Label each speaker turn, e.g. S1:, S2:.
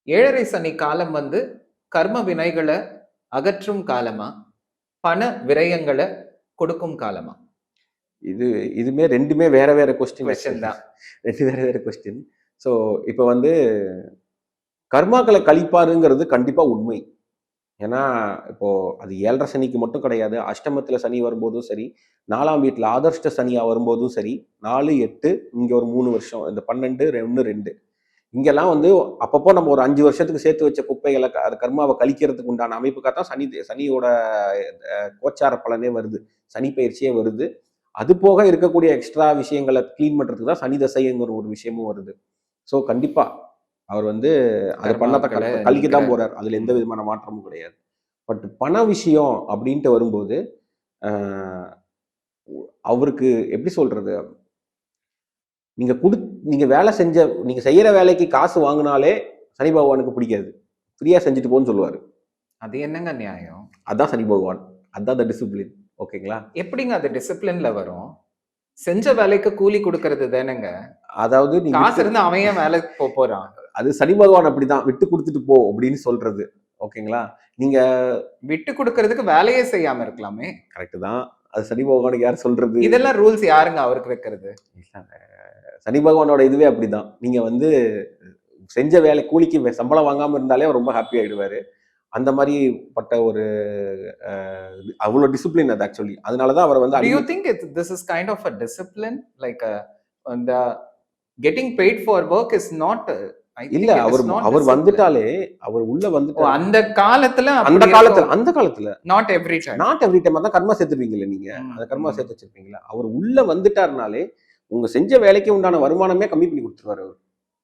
S1: ஏழரை சனி காலம் வந்து கர்ம வினைகளை அகற்றும் காலமா? பண விரயங்களை கொடுக்கும் காலமா?
S2: இதுமே ரெண்டுமே வேற வேற
S1: கொஸ்டின் தான்.
S2: ரெண்டு வேற வேற கொஸ்டின். ஸோ இப்போ வந்து கர்மாக்களை கழிப்பாருங்கிறது கண்டிப்பா உண்மை. ஏன்னா இப்போ அது 7.5 சனிக்கு மட்டும் கிடையாது. அஷ்டமத்துல சனி வரும்போதும் சரி, 4ஆம் வீட்டுல ஆதர்ஷ்ட சனியா வரும்போதும் சரி, 4, 8 இங்க ஒரு 3 வருஷம், இந்த 12, 1, 2 இங்கெல்லாம் வந்து அப்பப்போ நம்ம ஒரு 5 வருஷத்துக்கு சேர்த்து வச்ச குப்பைகளை அது கர்மாவை கழிக்கிறதுக்கு உண்டான அமைப்புக்காகத்தான் சனியோட கோச்சார பலனே வருது, சனி பயிற்சியே வருது. அது போக இருக்கக்கூடிய எக்ஸ்ட்ரா விஷயங்களை கிளீன் பண்றதுக்கு தான் சனி தசைங்கிற ஒரு விஷயமும் வருது. ஸோ கண்டிப்பா அவர் வந்து அதை பண்ணாத கழிக்கத்தான் போறார். அதுல எந்த விதமான மாற்றமும் கிடையாது. பட் பண விஷயம் அப்படின்ட்டு வரும்போது அவருக்கு எப்படி சொல்றது, நீங்க வேலை நீங்க செய்யற வேலைக்கு காசு வாங்கினாலே சனி பகவானுக்கு பிடிக்காது. ஃப்ரீயா செஞ்சுட்டு போன்னு சொல்லுவாரு.
S1: அது என்னங்க நியாயம்?
S2: அதான் சனி பகவான், அதான் டிசிப்ளின். ஓகேங்களா?
S1: எப்படிங்க அது டிசிப்ளின்ல வரும்? செஞ்ச வேலைக்கு கூலி கொடுக்கறது தானேங்க.
S2: அதாவது
S1: காசு இருந்து அவன் ஏன் வேலைக்கு போறான்?
S2: அது சனி பகவான் அப்படிதான், விட்டு கொடுத்துட்டு போ அப்படின்னு சொல்றது. ஓகேங்களா? நீங்க
S1: விட்டு கொடுக்கறதுக்கு வேலையே செய்யாம இருக்கலாமே.
S2: கரெக்ட் தான். அது சனி பகவானுக்கு யார் சொல்றது?
S1: இதெல்லாம் ரூல்ஸ் யாருங்க அவருக்கு வைக்கிறது?
S2: சனி பகவானோட இதுவே அப்படிதான். நீங்க வந்து செஞ்ச வேலை கூலிக்கு சம்பளம் வாங்காம இருந்தாலே ரொம்ப ஹாப்பி ஆயிடுவாரு. அந்த மாதிரி பட்ட ஒரு அவ்வளோ டிசிப்ளின் அது ஆக்சுவலி. அதனாலதான் அவர் வந்து
S1: Do you think this is kind of a discipline, like the getting paid for work is not
S2: இல்ல, அவர் வந்துட்டாலே, அவர் உள்ள வந்துட்டாலே
S1: அந்த காலத்துல not every time
S2: அதான் கர்மா சேர்த்துருவீங்கல்ல நீங்க, அந்த கர்மா சேர்த்து வச்சிருப்பீங்களா? அவர் உள்ள வந்துட்டாருனாலே உங்க செஞ்ச வேலைக்கு உண்டான வருமானமே கம்மி பண்ணி கொடுத்துருவாரு அவர்.